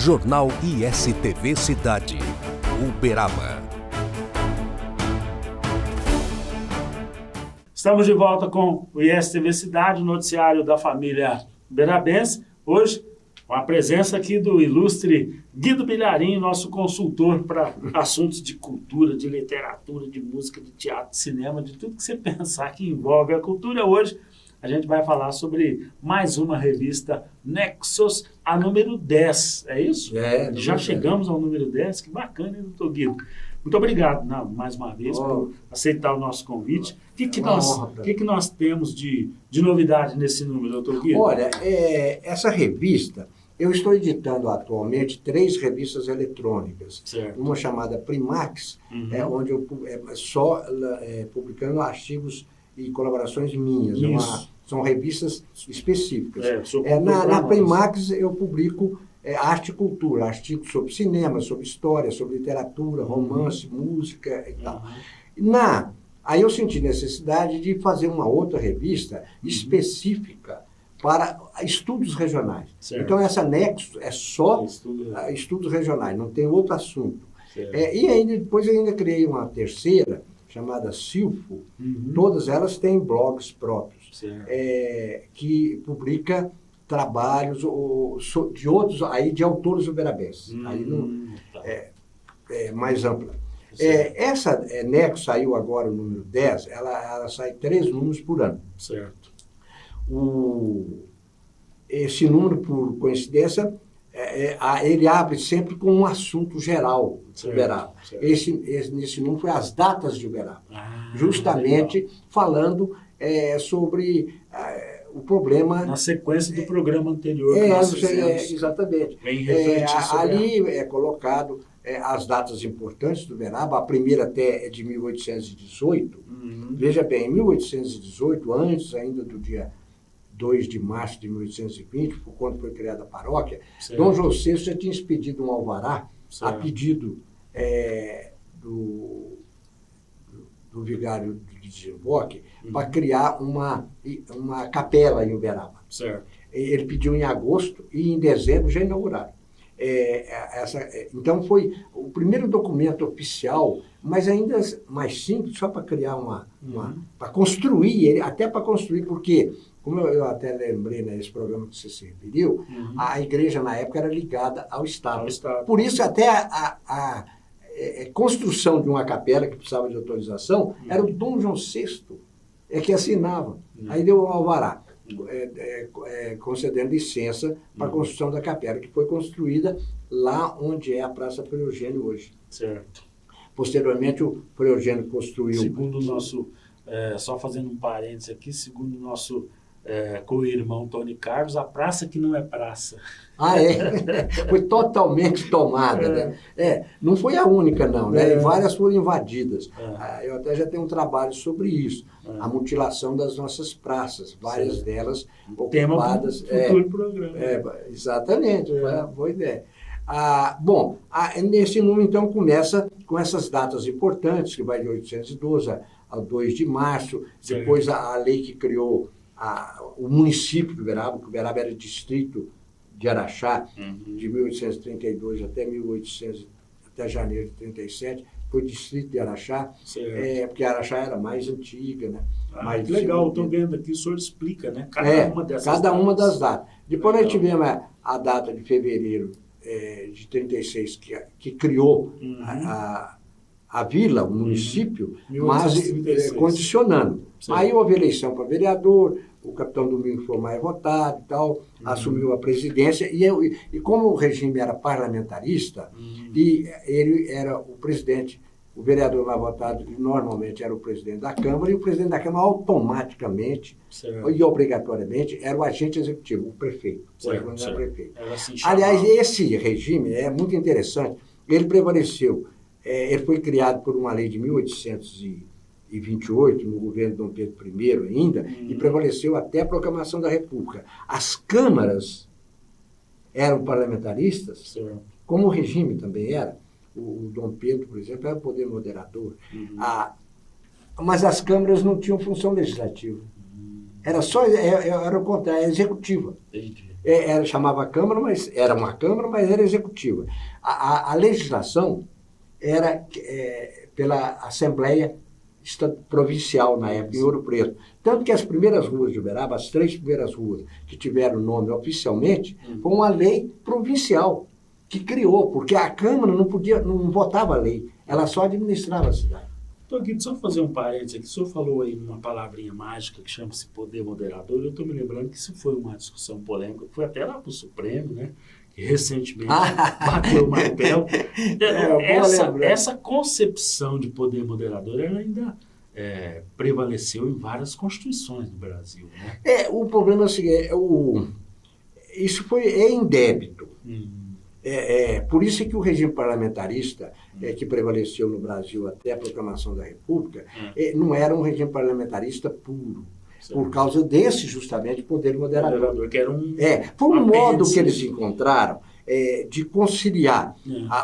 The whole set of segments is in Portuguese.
Jornal ISTV Cidade, Uberaba. Estamos de volta com o ISTV Cidade, o noticiário da família uberabense. Hoje, com a presença aqui do ilustre Guido Bilharim, nosso consultor para assuntos de cultura, de literatura, de música, de teatro, de cinema, de tudo que você pensar que envolve a cultura. Hoje, a gente vai falar sobre mais uma revista Nexos, a número 10. É isso? Já chegamos ao número 10. Que bacana, hein, doutor Guido? Muito obrigado, mais uma vez, por aceitar o nosso convite. O que nós temos de novidade nesse número, doutor Guido? Olha, essa revista, eu estou editando atualmente 3 revistas eletrônicas. Certo. Uma chamada Primax, onde eu só publicando artigos e colaborações minhas. São revistas específicas. Na Primax eu publico arte e cultura, artigos sobre cinema, sobre história, sobre literatura, romance, música e tal. Aí eu senti necessidade de fazer uma outra revista específica para estudos regionais. Certo. Então essa Nexus é só estudos regionais, não tem outro assunto. E depois eu ainda criei uma terceira, chamada Silfo. Todas elas têm blogs próprios, que publica trabalhos de outros, aí de autores uberabenses. Aí é mais ampla. Essa Nexo saiu agora, o número 10, ela sai 3 números por ano. Certo. Esse número, por coincidência, ele abre sempre com um assunto geral de Uberaba. Nesse número foi as datas de Uberaba. Justamente falando sobre o problema... Na sequência do programa anterior. Exatamente. Ali é colocado as datas importantes do Uberaba. A primeira até é de 1818. Veja bem, em 1818, antes ainda do dia 2 de março de 1820, por quando foi criada a paróquia, Dom João VI já tinha expedido um alvará a pedido do vigário de desemboque para criar uma capela em Uberaba. Certo. Ele pediu em agosto e em dezembro já inauguraram. Então foi o primeiro documento oficial, mas ainda mais simples, só para criar para construir, até para construir, porque, como eu até lembrei nesse programa que você se referiu, a igreja na época era ligada ao Estado. Por isso até a construção de uma capela que precisava de autorização, era o Dom João VI que assinava. Aí deu o alvará, concedendo licença para a construção da capela, que foi construída lá onde é a Praça Frei Eugênio hoje. Certo. Posteriormente, o Frei Eugênio construiu... Segundo o nosso, só fazendo um parênteses aqui, segundo o nosso co-irmão Tony Carlos, a praça que não é praça. Foi totalmente tomada, né? Não foi a única, não, né? E várias foram invadidas. Eu até já tenho um trabalho sobre isso. A mutilação das nossas praças, várias delas ocupadas. Futuro programa. Exatamente, foi uma boa ideia. Nesse número, então, começa com essas datas importantes, que vai de 1812 a 2 de março, depois a lei que criou o município de Uberaba, que Uberaba era distrito de Araxá, de 1832 até janeiro de 37, foi distrito de Araxá, porque Araxá era mais antiga, né? Mais legal, estou vendo aqui, o senhor explica, né? Cada uma das datas. Depois nós tivemos a data de fevereiro de 36, que criou a vila, o município, mas condicionando. Aí houve eleição para vereador, o capitão Domingos foi mais votado e tal, assumiu a presidência, e como o regime era parlamentarista, e ele era o presidente, o vereador mais votado normalmente era o presidente da Câmara, e o presidente da Câmara automaticamente e obrigatoriamente era o agente executivo, o prefeito. Prefeito. Aliás, esse regime é muito interessante, ele prevaleceu. Ele foi criado por uma lei de 1828, no governo de Dom Pedro I ainda, e prevaleceu até a proclamação da República. As câmaras eram parlamentaristas, como o regime também era. O Dom Pedro, por exemplo, era o poder moderador. Mas as câmaras não tinham função legislativa. Era o contrário, era executiva. Chamava Câmara, mas era uma Câmara, mas era executiva. A legislação era pela Assembleia Provincial, na época, em Ouro Preto. Tanto que as primeiras ruas de Uberaba, as 3 primeiras ruas que tiveram nome oficialmente, foi uma lei provincial que criou, porque a Câmara não votava a lei, ela só administrava a cidade. Doutor Guido, só fazer um parênteses aqui, o senhor falou aí uma palavrinha mágica que chama-se poder moderador, eu estou me lembrando que isso foi uma discussão polêmica, que foi até lá para o Supremo, né? Que recentemente bateu o martelo. Essa concepção de poder moderador, ela ainda prevaleceu em várias constituições do Brasil, né? O problema é o seguinte, isso é indébito. Por isso é que o regime parlamentarista que prevaleceu no Brasil até a proclamação da República não era um regime parlamentarista puro, por causa desse justamente poder moderador. Que era foi um modo que eles encontraram de conciliar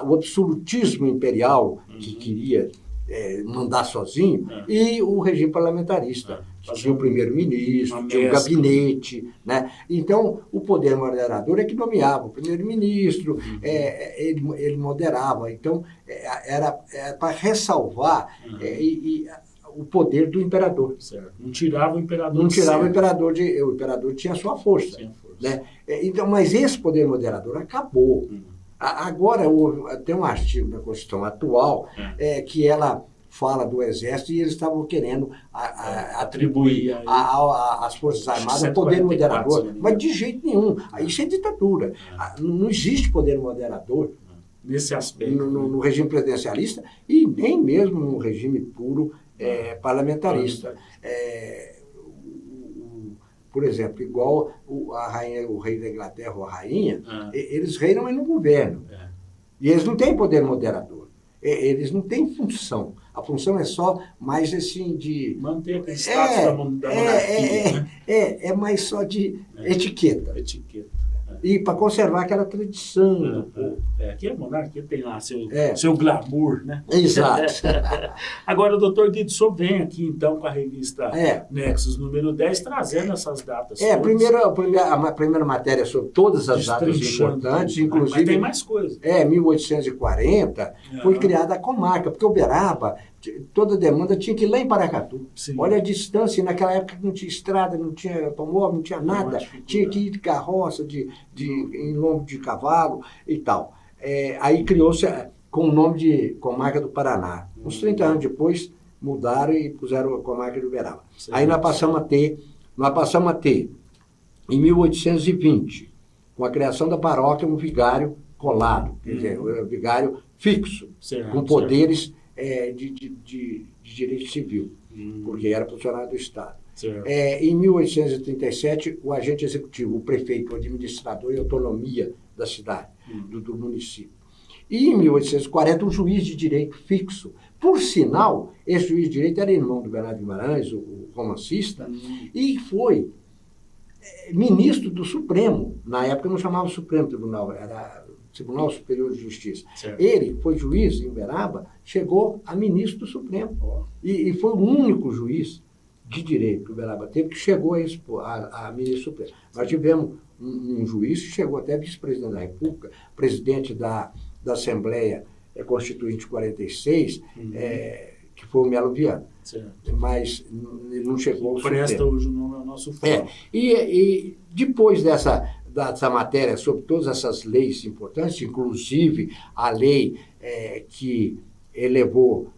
o absolutismo imperial que queria mandar sozinho e o regime parlamentarista, que tinha o primeiro-ministro, tinha o gabinete, né? Então, o poder moderador é que nomeava o primeiro-ministro, ele moderava. Então, era para ressalvar o poder do imperador. Certo. Não tirava o imperador. Não tirava o imperador. O imperador tinha a sua força. Né? Então, mas esse poder moderador acabou. Agora, tem um artigo da Constituição atual que ela fala do Exército e eles estavam querendo atribuir às Forças Armadas o poder moderador. Mas de jeito nenhum. Isso é ditadura. Não existe poder moderador nesse aspecto. No regime presidencialista e nem mesmo no regime puro parlamentarista. Por exemplo, igual o rei da Inglaterra ou a rainha, eles reinam, mas não governam. E eles não têm poder moderador. Eles não têm função. A função é só mais assim de... manter aquele status da monarquia. É mais só de etiqueta. E para conservar aquela tradição do povo. Aqui a monarquia tem lá seu glamour, né? Exato. Agora, doutor Guido, o senhor vem aqui então com a revista Nexus número 10, trazendo essas datas. A primeira matéria sobre todas as datas importantes, inclusive... Mas tem mais coisas. 1840, foi criada a comarca, porque Uberaba, toda demanda tinha que ir lá em Paracatu. Sim. Olha a distância, naquela época não tinha estrada, não tinha automóvel, não tinha nada, tinha que ir de carroça, em lombo de cavalo e tal. Aí criou-se com o nome de Comarca do Paraná. Uns 30 anos depois, mudaram e puseram a Comarca de Uberaba. Sim. Aí nós passamos a ter, em 1820, com a criação da paróquia, um vigário colado, quer dizer, um vigário fixo, com poderes de direito civil, porque era funcionário do Estado. Em 1837, o agente executivo, o prefeito, o administrador e autonomia da cidade, do município. E em 1840, um juiz de direito fixo. Por sinal, esse juiz de direito era irmão do Bernardo Guimarães, o romancista, e foi ministro do Supremo. Na época não chamava Supremo Tribunal, era Tribunal Superior de Justiça. Certo. Ele foi juiz em Uberaba, chegou a ministro do Supremo. E foi o único juiz de direito que Uberaba teve que chegou a ministro do Supremo. Nós tivemos um juiz que chegou até vice-presidente da República, presidente da Assembleia Constituinte 46, que foi o Melo Viana. Certo. Mas ele não chegou ao Supremo. Presta hoje o nome ao nosso fórum. E depois dessa matéria sobre todas essas leis importantes, inclusive a lei que elevou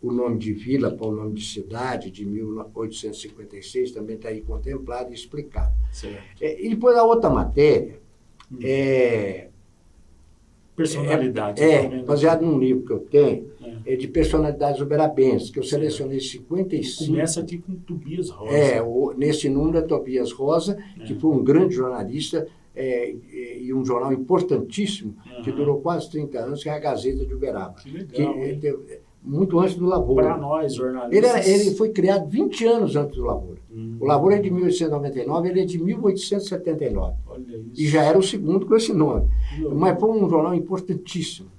o nome de vila para o nome de cidade, de 1856, também está aí contemplado e explicado. E depois a outra matéria personalidade. Baseado num livro que eu tenho, de personalidades uberabenses, que eu selecionei 55. Começa aqui com Tobias Rosa. Nesse número é Tobias Rosa, que foi um grande jornalista e um jornal importantíssimo, que durou quase 30 anos, que é a Gazeta de Uberaba. Que legal, muito antes do Lavoura. Para nós, jornalistas. Ele foi criado 20 anos antes do Lavoura. O Lavoura é de 1899, ele é de 1879. Olha isso. E já era o segundo com esse nome. Mas foi um jornal importantíssimo.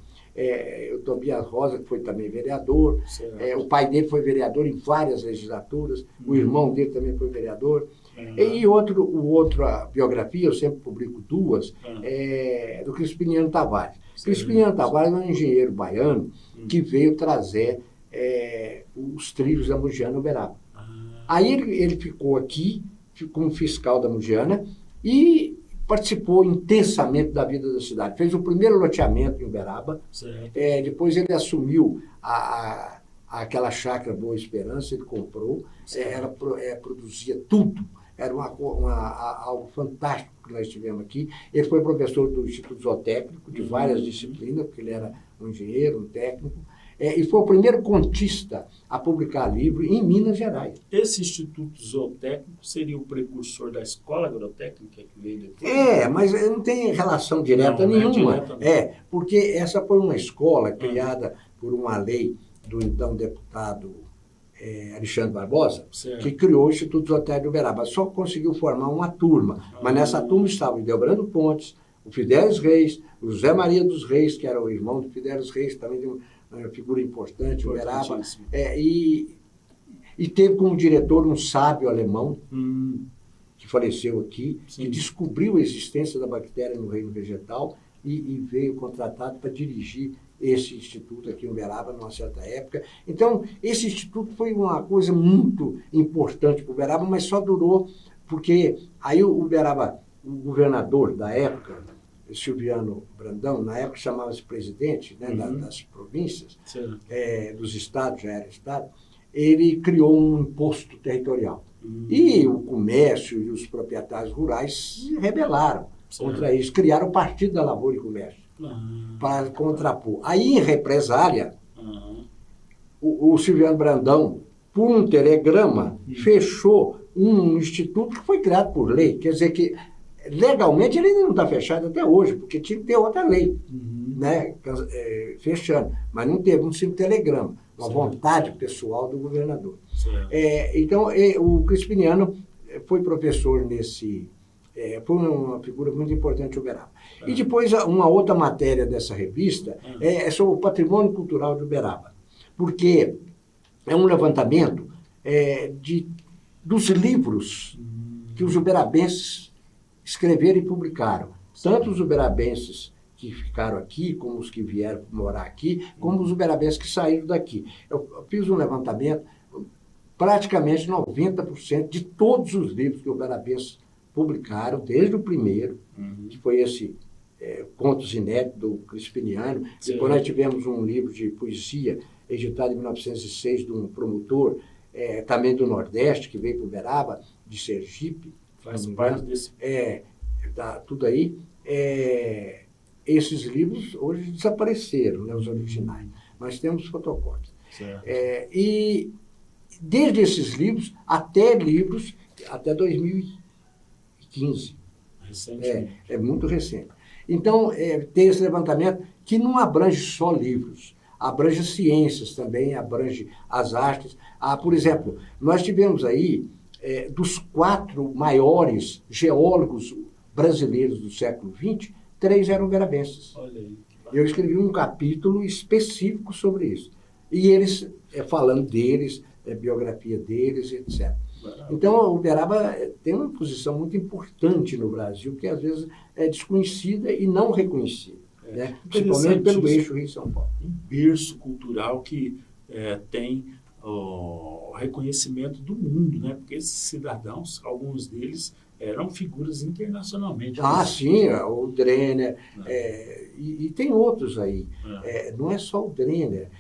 O Tobias Rosa, que foi também vereador. O pai dele foi vereador em várias legislaturas. O irmão dele também foi vereador. E outra biografia, eu sempre publico duas, do Crispiniano Tavares. Crispiniano Tavares é um engenheiro baiano que veio trazer os trilhos da Mugiana Uberaba. Aí ele ficou aqui como fiscal da Mugiana e participou intensamente da vida da cidade. Fez o primeiro loteamento em Uberaba. Depois ele assumiu aquela chácara Boa Esperança, ele comprou. Ela produzia tudo. Era algo fantástico que nós tivemos aqui. Ele foi professor do Instituto Zootécnico, de várias disciplinas, porque ele era um engenheiro, um técnico. E foi o primeiro contista a publicar livro em Minas Gerais. Esse Instituto Zootécnico seria o precursor da Escola Agrotécnica que veio depois? Mas não tem relação direta nenhuma. Porque essa foi uma escola criada por uma lei do então deputado Alexandre Barbosa, que criou o Instituto Zootécnico de Uberaba. Só conseguiu formar uma turma, mas nessa turma estavam o Delbrando Pontes, o Fidelis Reis, o José Maria dos Reis, que era o irmão do Fidelis Reis, também de uma figura importante, Uberaba, e teve como diretor um sábio alemão, que faleceu aqui, que descobriu a existência da bactéria no reino vegetal e veio contratado para dirigir esse instituto aqui em Uberaba, numa certa época. Então, esse instituto foi uma coisa muito importante para o Uberaba, mas só durou porque aí o Uberaba, o governador da época, Silviano Brandão, na época chamava-se presidente, né, das províncias, dos estados, já era estado, ele criou um imposto territorial. E o comércio e os proprietários rurais se rebelaram contra isso, criaram o Partido da Lavoura e Comércio para contrapor. Aí, em represália, o Silviano Brandão, por um telegrama, fechou um instituto que foi criado por lei. Quer dizer que legalmente ele ainda não está fechado até hoje, porque tinha que ter outra lei, né, fechando. Mas não teve um simples telegrama, uma vontade pessoal do governador. Então, o Crispiniano foi professor foi uma figura muito importante em Uberaba. E depois, uma outra matéria dessa revista é sobre o patrimônio cultural de Uberaba, porque é um levantamento dos livros que os uberabenses escreveram e publicaram. Tanto os uberabenses que ficaram aqui, como os que vieram morar aqui, como os uberabenses que saíram daqui. Eu fiz um levantamento, praticamente 90% de todos os livros que os uberabenses publicaram, desde o primeiro, que foi esse Contos Inéditos do Crispiniano. Depois nós tivemos um livro de poesia, editado em 1906, de um promotor, também do Nordeste, que veio para Uberaba, de Sergipe. Faz parte desse... tudo aí. Esses livros hoje desapareceram, né, os originais, mas temos fotocópias. E desde esses livros até 2015. É muito recente. Então, tem esse levantamento que não abrange só livros, abrange ciências também, abrange as artes. Por exemplo, nós tivemos aí, dos 4 maiores geólogos brasileiros do século XX, 3 eram uberabenses. Olha aí. Eu escrevi um capítulo específico sobre isso. E eles, falando deles, biografia deles, etc. Então, o Uberaba tem uma posição muito importante no Brasil, que às vezes é desconhecida e não reconhecida, né? Principalmente pelo eixo Rio-São Paulo. Um berço cultural que tem o reconhecimento do mundo, né? Porque esses cidadãos, alguns deles, eram figuras internacionalmente. Sim, o Drenner, e tem outros aí. Não é só o Drenner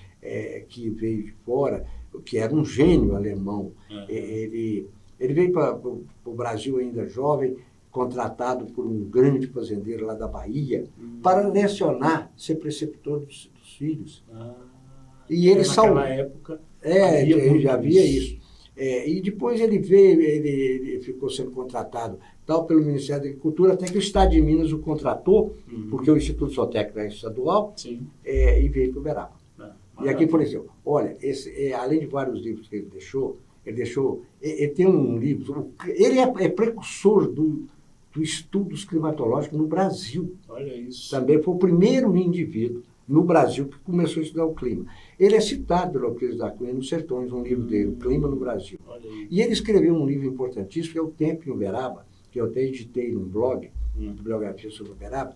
que veio de fora, que era um gênio alemão. Ele veio para o Brasil ainda jovem, contratado por um grande fazendeiro lá da Bahia, para lecionar, ser preceptor dos filhos. E ele naquela época já havia isso. E depois ele veio, ele ficou sendo contratado tal pelo Ministério da Agricultura, até que o Estado de Minas o contratou, porque o Instituto Zootécnico é estadual, e veio para o Uberaba. E aqui, por exemplo, olha, além de vários livros que ele tem um livro, ele é precursor do estudos climatológicos no Brasil. Olha isso. Também foi o primeiro indivíduo no Brasil que começou a estudar o clima. Ele é citado pelo Euclides da Cunha nos Sertões, um livro dele, O Clima no Brasil. E ele escreveu um livro importantíssimo, que é O Tempo em Uberaba, que eu até editei num blog, bibliografia sobre Uberaba,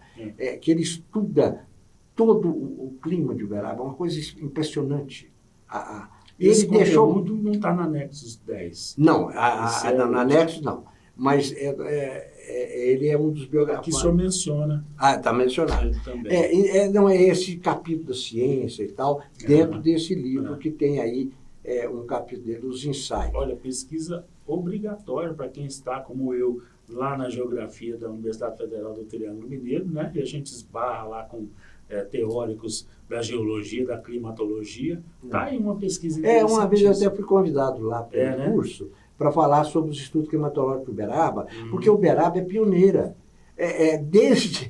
que ele estuda todo o clima de Uberaba, uma coisa impressionante. Esse conteúdo não está na Nexus 10. Não, na Nexus não. Mas ele é um dos biógrafos. Que o senhor menciona. Está mencionado. Também. Não é esse capítulo da ciência e tal, dentro desse livro que tem aí um capítulo dele, os ensaios. Olha, pesquisa obrigatória para quem está, como eu, lá na geografia da Universidade Federal do Triângulo Mineiro, né? E a gente esbarra lá com teóricos da geologia, da climatologia. Está aí uma pesquisa interessante. Uma vez eu até fui convidado lá para um curso para falar sobre os estudos climatológicos de Uberaba, porque Uberaba é pioneira. Desde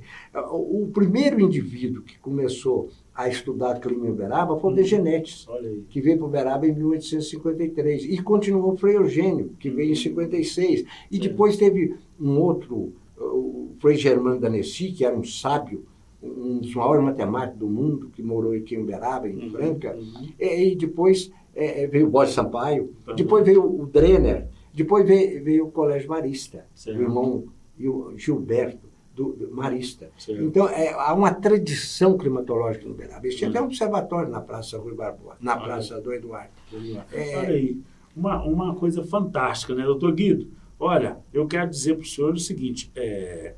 o primeiro indivíduo que começou a estudar clima em Uberaba foi o Degenetes, que veio para Uberaba em 1853, e continuou o Frei Eugênio, que veio em 56, e depois teve um outro, o Frei Germano Danesi, que era um sábio, um dos maiores matemáticos do mundo, que morou aqui em Uberaba, em Franca, e depois veio o Borges Sampaio, depois veio o Drenner, depois veio o Colégio Marista, o irmão e o Gilberto, do Marista. Então, há uma tradição climatológica no Uberaba. Tinha até um observatório na Praça Rui Barbosa, na Praça do Eduardo. Olha aí, uma coisa fantástica, né, doutor Guido? Olha, eu quero dizer para o senhor o seguinte,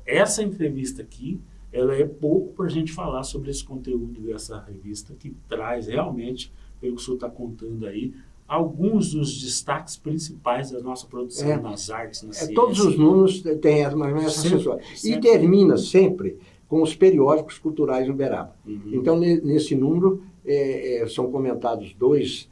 essa entrevista aqui, ela é pouco para a gente falar sobre esse conteúdo dessa revista, que traz realmente, pelo que o senhor está contando aí, alguns dos destaques principais da nossa produção nas artes, na ciência. Todos os números têm essa assessora. E termina sempre com os periódicos culturais do Uberaba. Então, nesse número, são comentados 2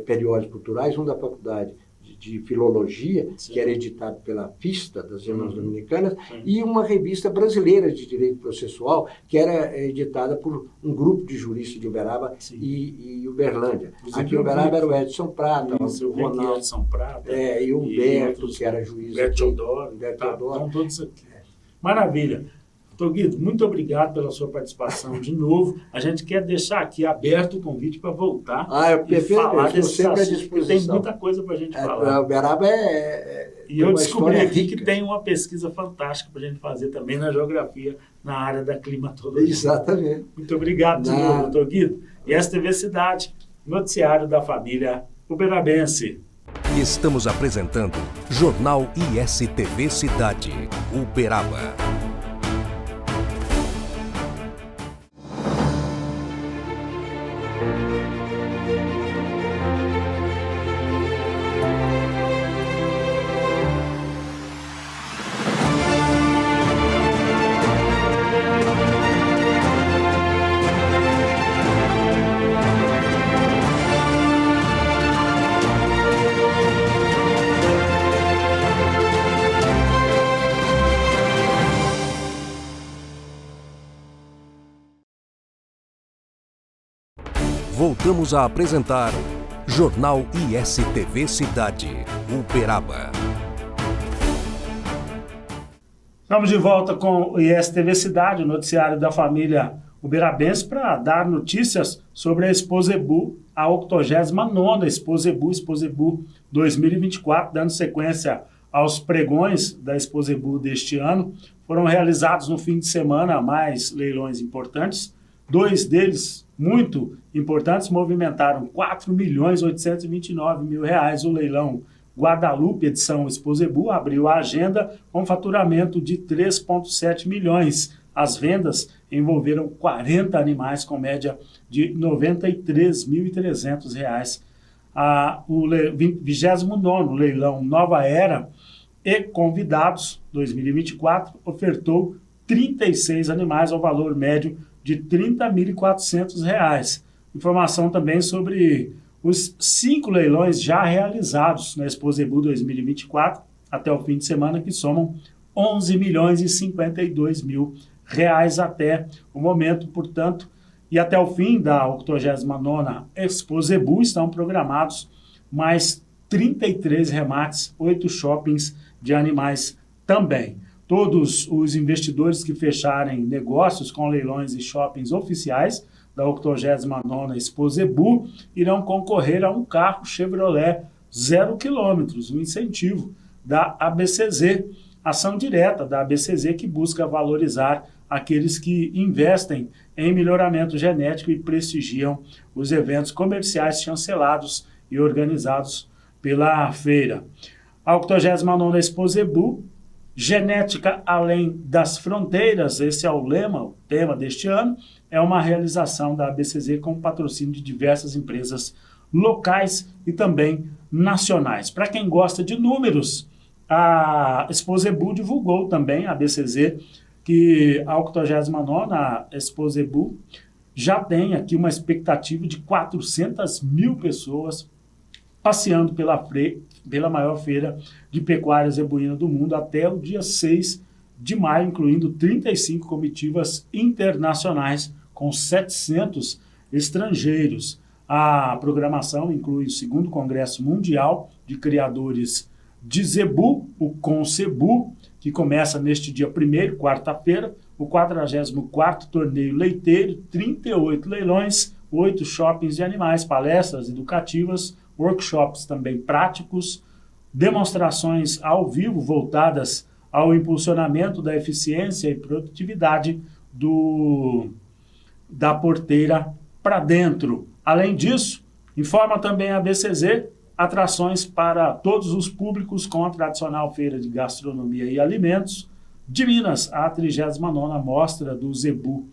periódicos culturais, um da Faculdade de Filologia, que era editado pela FISTA, das Irmãs Dominicanas, e uma revista brasileira de direito processual, que era editada por um grupo de juristas de Uberaba e Uberlândia. Aqui em Uberaba era o Edson Prata, o Ronaldo, Edson Prata, e o Humberto, que era juiz. Humberto Teodoro. Estão todos aqui. Maravilha. Doutor Guido, muito obrigado pela sua participação de novo. A gente quer deixar aqui aberto o convite para voltar e falar desses assuntos. Tem muita coisa para a gente falar. O Uberaba E eu descobri aqui que tem uma pesquisa fantástica para a gente fazer também na geografia, na área da climatologia. Exatamente. Muito obrigado de novo, doutor Guido. E STV Cidade, noticiário da família uberabense. Estamos apresentando Jornal ISTV Cidade, Uberaba. Voltamos a apresentar Jornal ISTV Cidade, Uberaba. Estamos de volta com o ISTV Cidade, o noticiário da família uberabense, para dar notícias sobre a Exposebu, a 89ª Exposebu 2024, dando sequência aos pregões da Exposebu deste ano. Foram realizados no fim de semana mais leilões importantes. 2 deles muito importantes movimentaram R$ 4.829.000. O leilão Guadalupe, edição Exposebu, abriu a agenda com faturamento de 3,7 milhões. As vendas envolveram 40 animais com média de R$ 93.300. O 29º leilão Nova Era e Convidados 2024 ofertou 36 animais ao valor médio de R$ 30.400. Informação também sobre os 5 leilões já realizados na Exposebu 2024 até o fim de semana, que somam R$ 11.052.000 até o momento, portanto, e até o fim da 89ª Exposebu estão programados mais 33 remates, 8 shoppings de animais também. Todos os investidores que fecharem negócios com leilões e shoppings oficiais da 89ª Expo Zebu irão concorrer a um carro Chevrolet 0 km, um incentivo da ABCZ, ação direta da ABCZ que busca valorizar aqueles que investem em melhoramento genético e prestigiam os eventos comerciais chancelados e organizados pela feira. A 89ª Expo Zebu, Genética Além das Fronteiras, esse é o lema, o tema deste ano, é uma realização da ABCZ com patrocínio de diversas empresas locais e também nacionais. Para quem gosta de números, a Expo Zebu divulgou também, a ABCZ, que a 89ª Expo Zebu já tem aqui uma expectativa de 400 mil pessoas passeando pela maior feira de pecuária zebuína do mundo até o dia 6 de maio, incluindo 35 comitivas internacionais com 700 estrangeiros. A programação inclui o 2º Congresso Mundial de Criadores de Zebu, o CONCEBU, que começa neste dia 1º, quarta-feira, o 44º Torneio Leiteiro, 38 leilões, 8 shoppings de animais, palestras educativas, workshops também práticos, demonstrações ao vivo voltadas ao impulsionamento da eficiência e produtividade da porteira para dentro. Além disso, informa também a ABCZ, atrações para todos os públicos com a tradicional feira de gastronomia e alimentos de Minas, a 39ª Mostra do Zebu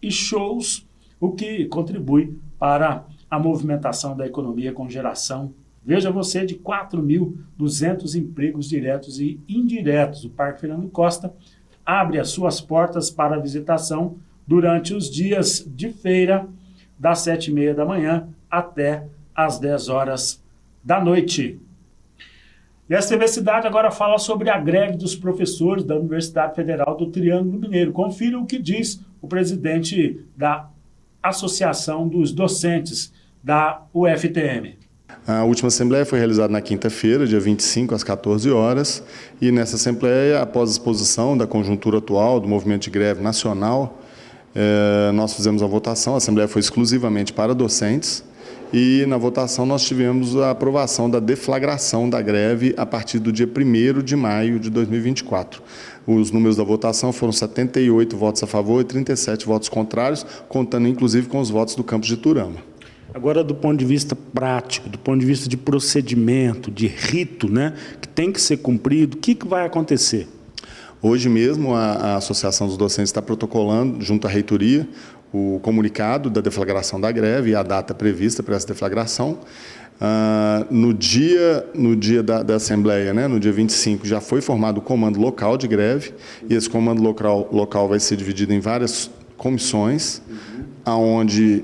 e shows, o que contribui para a movimentação da economia com geração, veja você, de 4.200 empregos diretos e indiretos. O Parque Fernando Costa abre as suas portas para a visitação durante os dias de feira, das 7h30 da manhã até às 10 horas da noite. E a TV Cidade agora fala sobre a greve dos professores da Universidade Federal do Triângulo Mineiro. Confira o que diz o presidente da Associação dos Docentes da UFTM. A última assembleia foi realizada na quinta-feira, dia 25, às 14 horas, e nessa assembleia, após a exposição da conjuntura atual do movimento de greve nacional, nós fizemos a votação, a assembleia foi exclusivamente para docentes, e na votação nós tivemos a aprovação da deflagração da greve a partir do dia 1º de maio de 2024. Os números da votação foram 78 votos a favor e 37 votos contrários, contando inclusive com os votos do campus de Iturama. Agora, do ponto de vista prático, do ponto de vista de procedimento, de rito, né, que tem que ser cumprido, o que vai acontecer? Hoje mesmo, a Associação dos Docentes está protocolando, junto à reitoria, o comunicado da deflagração da greve e a data prevista para essa deflagração. No dia da Assembleia, né, no dia 25, já foi formado o comando local de greve, e esse comando local vai ser dividido em várias comissões, onde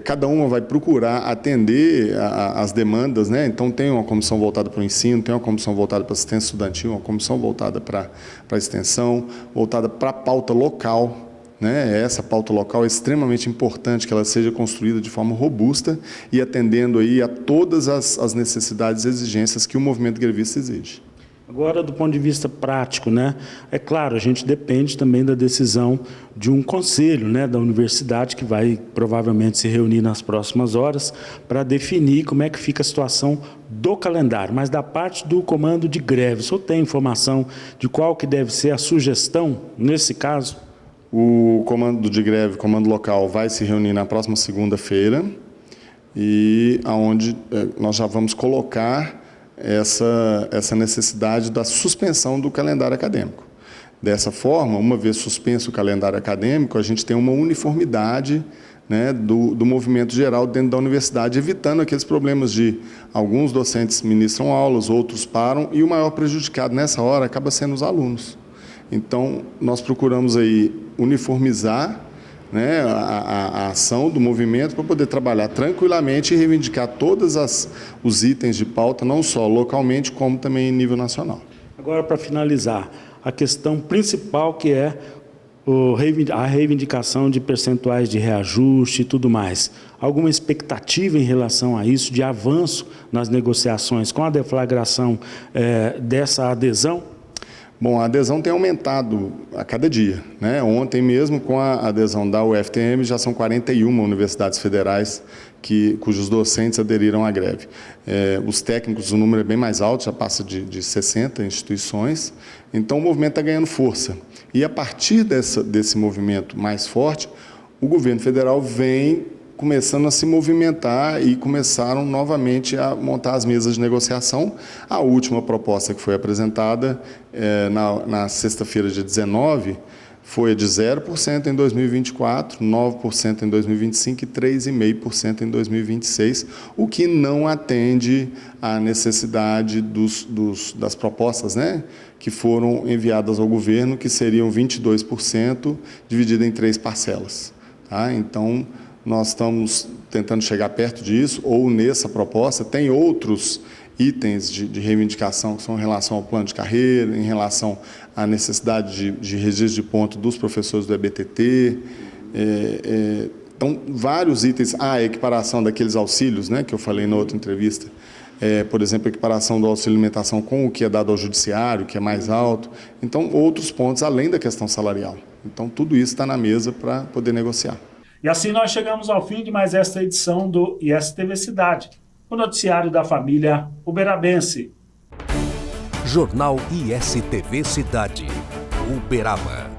cada uma vai procurar atender as demandas, né? Então, tem uma comissão voltada para o ensino, tem uma comissão voltada para a assistência estudantil, uma comissão voltada para a extensão, voltada para a pauta local, né? Essa pauta local é extremamente importante que ela seja construída de forma robusta e atendendo aí a todas as necessidades e exigências que o movimento grevista exige. Agora, do ponto de vista prático, né? É claro, a gente depende também da decisão de um conselho, né, da universidade, que vai provavelmente se reunir nas próximas horas para definir como é que fica a situação do calendário. Mas da parte do comando de greve, o senhor tem informação de qual que deve ser a sugestão nesse caso? O comando de greve, comando local, vai se reunir na próxima segunda-feira e aonde nós já vamos colocar essa necessidade da suspensão do calendário acadêmico. Dessa forma, uma vez suspenso o calendário acadêmico, a gente tem uma uniformidade, né, do movimento geral dentro da universidade, evitando aqueles problemas de alguns docentes ministram aulas, outros param, e o maior prejudicado nessa hora acaba sendo os alunos. Então, nós procuramos aí uniformizar, né, a ação do movimento para poder trabalhar tranquilamente e reivindicar todos os itens de pauta, não só localmente, como também em nível nacional. Agora, para finalizar, a questão principal que é a reivindicação de percentuais de reajuste e tudo mais. Alguma expectativa em relação a isso, de avanço nas negociações com a deflagração dessa adesão? Bom, a adesão tem aumentado a cada dia, né? Ontem mesmo, com a adesão da UFTM, já são 41 universidades federais cujos docentes aderiram à greve. Os técnicos, o número é bem mais alto, já passa de 60 instituições, então o movimento está ganhando força. E a partir desse movimento mais forte, o governo federal vem começando a se movimentar e começaram novamente a montar as mesas de negociação. A última proposta que foi apresentada na sexta-feira, dia 19, foi de 0% em 2024, 9% em 2025 e 3,5% em 2026, o que não atende à necessidade das propostas, né, que foram enviadas ao governo, que seriam 22% dividido em 3 parcelas. Tá? Então, nós estamos tentando chegar perto disso, ou nessa proposta tem outros itens de reivindicação que são em relação ao plano de carreira, em relação à necessidade de registro de ponto dos professores do EBTT. Então, vários itens. A equiparação daqueles auxílios, né, que eu falei na outra entrevista. Por exemplo, a equiparação do auxílio alimentação com o que é dado ao judiciário, que é mais alto. Então, outros pontos além da questão salarial. Então, tudo isso está na mesa para poder negociar. E assim nós chegamos ao fim de mais esta edição do ISTV Cidade, o noticiário da família uberabense. Jornal ISTV Cidade, Uberaba.